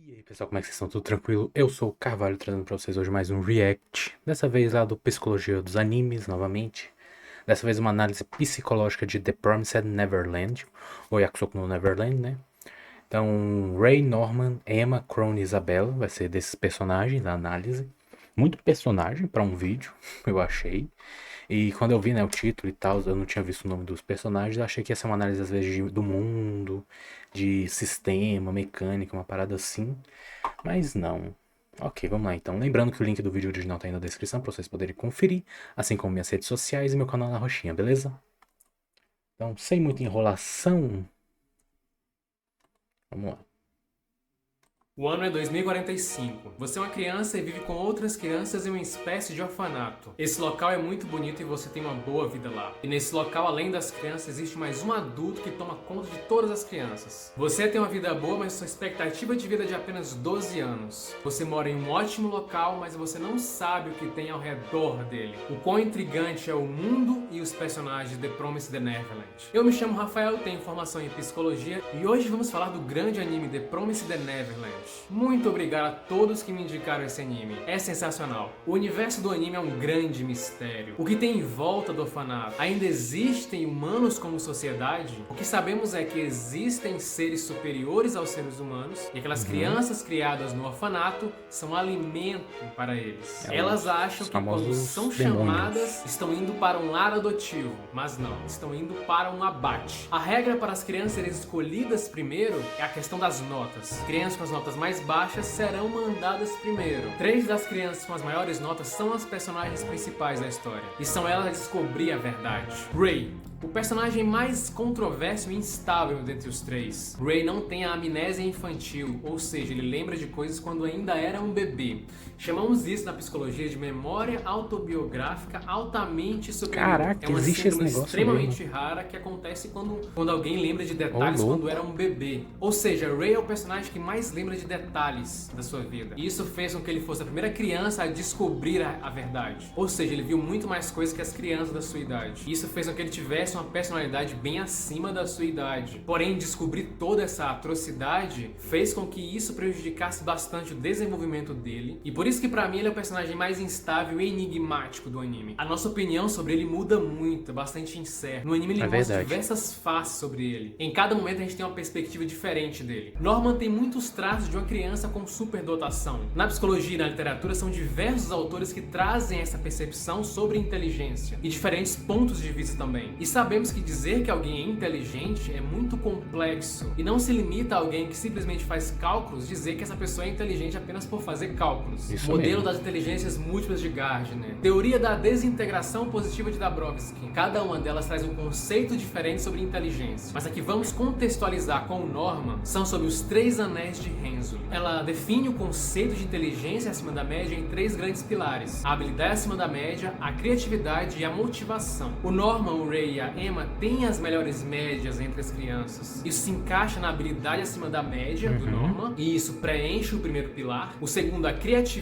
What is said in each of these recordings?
E aí pessoal, como é que vocês estão? Tudo tranquilo? Eu sou o Carvalho, trazendo pra vocês hoje mais um react. Dessa vez lá do Psicologia dos Animes, novamente. Dessa vez uma análise psicológica de The Promised Neverland, ou Yakusoku no Neverland, né? Então, Ray, Norman, Emma, Crone e Isabella, vai ser desses personagens da análise. Muito personagem pra um vídeo, eu achei. E quando eu vi, né, o título e tal, eu não tinha visto o nome dos personagens, eu achei que ia ser uma análise, às vezes, do mundo, de sistema, mecânica, uma parada assim. Mas não. Ok, vamos lá então. Lembrando que o link do vídeo original tá aí na descrição para vocês poderem conferir, assim como minhas redes sociais e meu canal na roxinha, beleza? Então, sem muita enrolação, vamos lá. O ano é 2045. Você é uma criança e vive com outras crianças em uma espécie de orfanato. Esse local é muito bonito e você tem uma boa vida lá. E nesse local, além das crianças, existe mais um adulto que toma conta de todas as crianças. Você tem uma vida boa, mas sua expectativa de vida é de apenas 12 anos. Você mora em um ótimo local, mas você não sabe o que tem ao redor dele. O quão intrigante é o mundo e os personagens de The Promised Neverland. Eu me chamo Rafael, tenho formação em psicologia e hoje vamos falar do grande anime The Promised Neverland. Muito obrigado a todos que me indicaram esse anime. É sensacional. O universo do anime é um grande mistério. O que tem em volta do orfanato? Ainda existem humanos como sociedade? O que sabemos é que existem seres superiores aos seres humanos e aquelas crianças criadas no orfanato são alimento para eles. Elas acham que quando são chamadas, estão indo para um lar adotivo, mas não, estão indo para um abate. A regra para as crianças serem escolhidas primeiro é a questão das notas. Crianças com as notas mais baixas serão mandadas primeiro. 3 das crianças com as maiores notas são as personagens principais da história, e são elas a descobrir a verdade. Ray, o personagem mais controverso e instável dentre os 3. Ray não tem a amnésia infantil, ou seja, ele lembra de coisas quando ainda era um bebê. Chamamos isso na psicologia de memória autobiográfica altamente superior. Caraca, é uma existe esse síndrome negócio extremamente mesmo. rara que acontece quando alguém lembra de detalhes louco. quando era um bebê. Ou seja, Ray é o personagem que mais lembra de detalhes da sua vida. E isso fez com que ele fosse a primeira criança a descobrir a verdade. Ou seja, ele viu muito mais coisas que as crianças da sua idade. E isso fez com que ele tivesse uma personalidade bem acima da sua idade. Porém, descobrir toda essa atrocidade fez com que isso prejudicasse bastante o desenvolvimento dele. E por isso que pra mim ele é o personagem mais instável e enigmático do anime. A nossa opinião sobre ele muda muito, é bastante incerta. No anime ele mostra diversas faces sobre ele. Em cada momento a gente tem uma perspectiva diferente dele. Norman tem muitos traços de uma criança com superdotação. Na psicologia e na literatura são diversos autores que trazem essa percepção sobre inteligência e diferentes pontos de vista também. E sabemos que dizer que alguém é inteligente é muito complexo e não se limita a alguém que simplesmente faz cálculos dizer que essa pessoa é inteligente apenas por fazer cálculos. Isso Modelo mesmo. das inteligências múltiplas de Gardner. Teoria da desintegração positiva de Dabrowski. Cada uma delas traz um conceito diferente sobre inteligência. Mas aqui vamos contextualizar com o Norman são sobre os 3 anéis de Henslow. Ela define o conceito de inteligência acima da média em 3 grandes pilares: a habilidade acima da média, a criatividade e a motivação. O Norman, o Ray e a Emma têm as melhores médias entre as crianças. Isso se encaixa na habilidade acima da média do Norman e isso preenche o primeiro pilar. O segundo, a criatividade.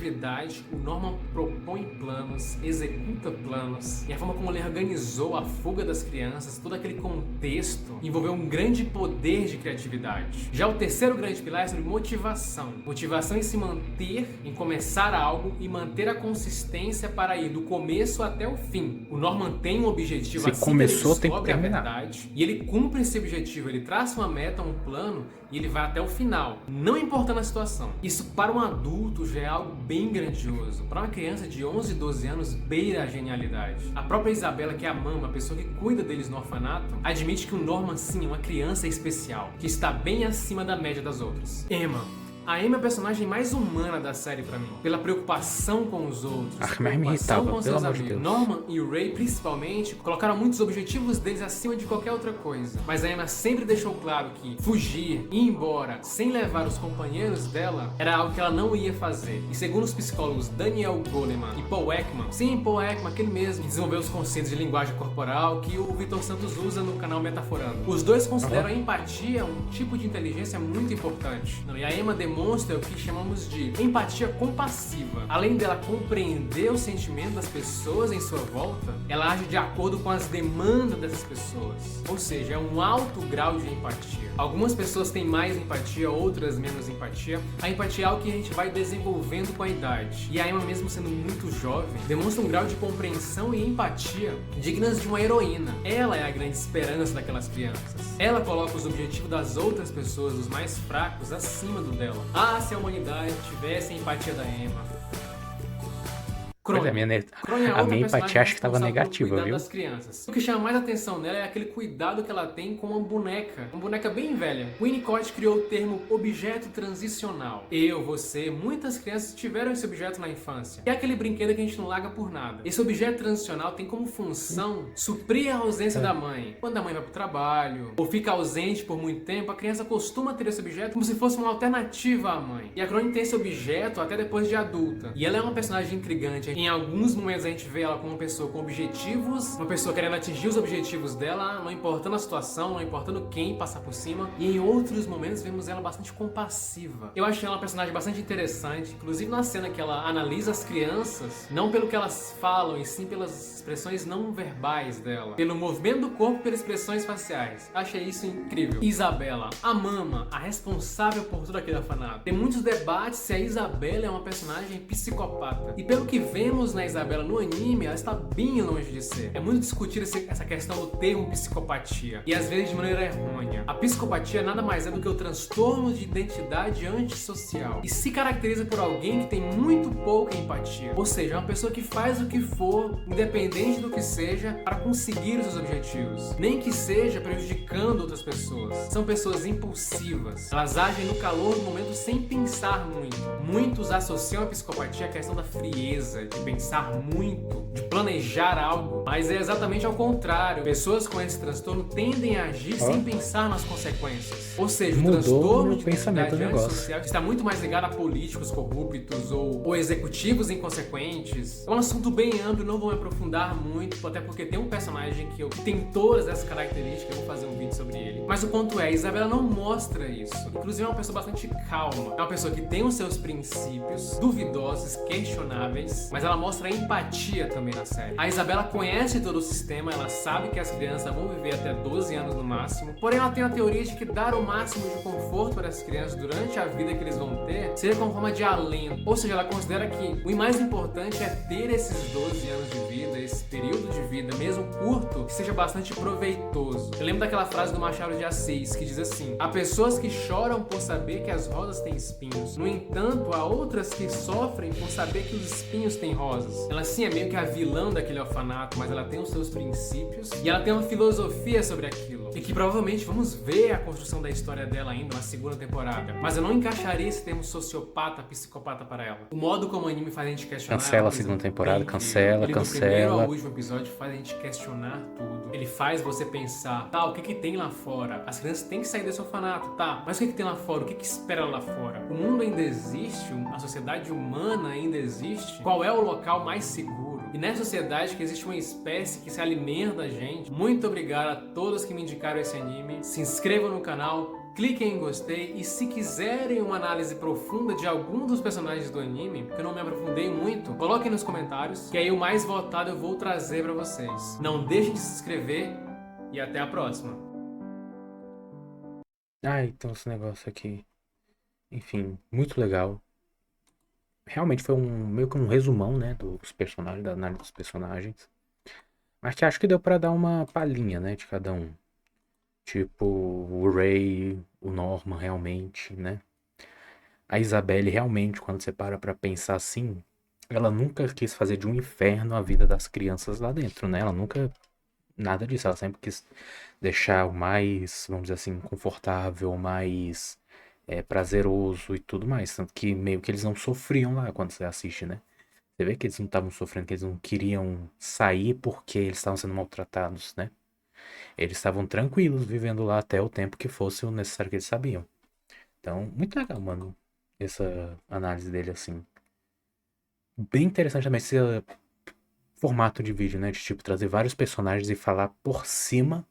O Norman propõe planos, executa planos e a forma como ele organizou a fuga das crianças, todo aquele contexto envolveu um grande poder de criatividade. Já o terceiro grande pilar é sobre motivação. Motivação em se manter, em começar algo e manter a consistência para ir do começo até o fim. O Norman tem um objetivo, Se assim começou, que ele tem que descobre a terminar. verdade e ele cumpre esse objetivo. Ele traça uma meta, um plano e ele vai até o final, não importando a situação. Isso para um adulto já é algo bem grandioso. Para uma criança de 11, 12 anos, beira a genialidade. A própria Isabela, que é a mama, a pessoa que cuida deles no orfanato, admite que o Norman sim é uma criança especial, que está bem acima da média das outras. Emma. A Emma é a personagem mais humana da série pra mim, pela preocupação com os outros, A que mais me preocupação irritava, com pelo seus amor de amigos. Deus. Norman e o Ray, principalmente, colocaram muitos objetivos deles acima de qualquer outra coisa. Mas a Emma sempre deixou claro que fugir, ir embora, sem levar os companheiros dela, era algo que ela não ia fazer. E segundo os psicólogos Daniel Goleman e Paul Ekman, sim, Paul Ekman, aquele mesmo, que desenvolveu os conceitos de linguagem corporal que o Vitor Santos usa no canal Metaforando. Os dois consideram a empatia um tipo de inteligência muito importante. E a Emma demonstra demonstra o que chamamos de empatia compassiva. Além dela compreender o sentimento das pessoas em sua volta, ela age de acordo com as demandas dessas pessoas. Ou seja, é um alto grau de empatia. Algumas pessoas têm mais empatia, outras menos empatia. A empatia é algo que a gente vai desenvolvendo com a idade. E a Emma, mesmo sendo muito jovem, demonstra um grau de compreensão e empatia dignas de uma heroína. Ela é a grande esperança daquelas crianças. Ela coloca os objetivos das outras pessoas, os mais fracos, acima do dela. Ah, se a humanidade tivesse a empatia da Emma. Pois é, a minha empatia acho que estava negativa, viu? Das crianças. O que chama mais atenção nela é aquele cuidado que ela tem com uma boneca bem velha. Winnicott criou o termo objeto transicional. Eu, você, muitas crianças tiveram esse objeto na infância. É aquele brinquedo que a gente não larga por nada. Esse objeto transicional tem como função suprir a ausência da mãe. Quando a mãe vai pro trabalho, ou fica ausente por muito tempo, a criança costuma ter esse objeto como se fosse uma alternativa à mãe. E a Crony tem esse objeto até depois de adulta. E ela é uma personagem intrigante. Em alguns momentos a gente vê ela como uma pessoa com objetivos, uma pessoa querendo atingir os objetivos dela, não importando a situação, não importando quem passar por cima. E em outros momentos vemos ela bastante compassiva. Eu achei ela uma personagem bastante interessante, inclusive na cena que ela analisa as crianças, não pelo que elas falam, e sim pelas expressões não verbais dela, pelo movimento do corpo, pelas expressões faciais. Achei isso incrível. Isabela, a mama, a responsável por todo aquele orfanato. Tem muitos debates se a Isabela é uma personagem psicopata. E pelo que vemos na Isabela no anime, ela está bem longe de ser. É muito discutir essa questão do termo psicopatia, e às vezes de maneira errônea. A psicopatia nada mais é do que o transtorno de identidade antissocial, e se caracteriza por alguém que tem muito pouca empatia. Ou seja, é uma pessoa que faz o que for, independente do que seja, para conseguir os seus objetivos, nem que seja prejudicando outras pessoas. São pessoas impulsivas. Elas agem no calor do momento sem pensar muito. Muitos associam a psicopatia à questão da frieza, de pensar muito, de planejar algo, mas é exatamente ao contrário. Pessoas com esse transtorno tendem a agir sem pensar nas consequências. Ou seja, o transtorno de identidade antissocial está muito mais ligado a políticos corruptos ou executivos inconsequentes. É um assunto bem amplo, não vou me aprofundar muito, até porque tem um personagem que tem todas essas características, eu vou fazer um vídeo sobre ele. Mas o ponto é, a Isabela não mostra isso. Inclusive é uma pessoa bastante calma, é uma pessoa que tem os seus princípios duvidosos, questionáveis, mas ela mostra empatia também na série. A Isabela conhece todo o sistema, ela sabe que as crianças vão viver até 12 anos no máximo, porém ela tem a teoria de que dar o máximo de conforto para as crianças durante a vida que eles vão ter seria como forma de alento. Ou seja, ela considera que o mais importante é ter esses 12 anos de vida, esse período de vida, mesmo curto, que seja bastante proveitoso. Eu lembro daquela frase do Machado de Assis, que diz assim: há pessoas que choram por saber que as rosas têm espinhos, no entanto, há outras que sofrem por saber que os espinhos têm rosas. Ela sim é meio que a vilã daquele orfanato, mas ela tem os seus princípios e ela tem uma filosofia sobre aquilo. E que provavelmente vamos ver a construção da história dela ainda na segunda temporada. Mas eu não encaixaria esse termo sociopata, psicopata para ela. O modo como o anime faz a gente questionar... Cancela a segunda temporada, cancela. Do primeiro ao último episódio faz a gente questionar tudo. Ele faz você pensar, tá, o que tem lá fora? As crianças têm que sair desse orfanato, tá, mas o que tem lá fora? O que espera lá fora? O mundo ainda existe? A sociedade humana ainda existe? Qual é o local mais seguro? E nessa sociedade que existe uma espécie que se alimenta da gente. Muito obrigado a todos que me indicaram esse anime. Se inscrevam no canal, cliquem em gostei e se quiserem uma análise profunda de algum dos personagens do anime, porque eu não me aprofundei muito, coloquem nos comentários, que aí o mais votado eu vou trazer pra vocês. Não deixem de se inscrever e até a próxima. Então esse negócio aqui, enfim, muito legal. Realmente foi meio que um resumão, né, dos personagens, da análise dos personagens. Mas que acho que deu pra dar uma palhinha, né, de cada um. Tipo, o Ray, o Norman realmente, né? A Isabelle realmente, quando você para pra pensar assim, ela nunca quis fazer de um inferno a vida das crianças lá dentro, né? Ela nunca, nada disso, ela sempre quis deixar o mais, vamos dizer assim, confortável, o mais prazeroso e tudo mais. Tanto que meio que eles não sofriam lá quando você assiste, né? Você vê que eles não estavam sofrendo, que eles não queriam sair porque eles estavam sendo maltratados, né? Eles estavam tranquilos vivendo lá até o tempo que fosse o necessário que eles sabiam. Então, muito legal, mano, essa análise dele, assim. Bem interessante também esse formato de vídeo, né? De, tipo, trazer vários personagens e falar por cima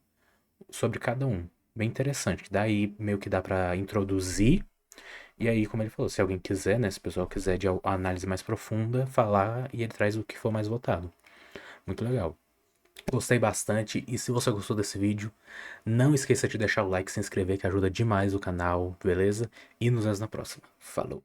sobre cada um. Bem interessante. Daí, meio que dá pra introduzir E aí, como ele falou, se alguém quiser, né, se o pessoal quiser de análise mais profunda, falar e ele traz o que for mais votado. Muito legal. Gostei bastante e se você gostou desse vídeo, não esqueça de deixar o like, se inscrever que ajuda demais o canal, beleza? E nos vemos na próxima. Falou!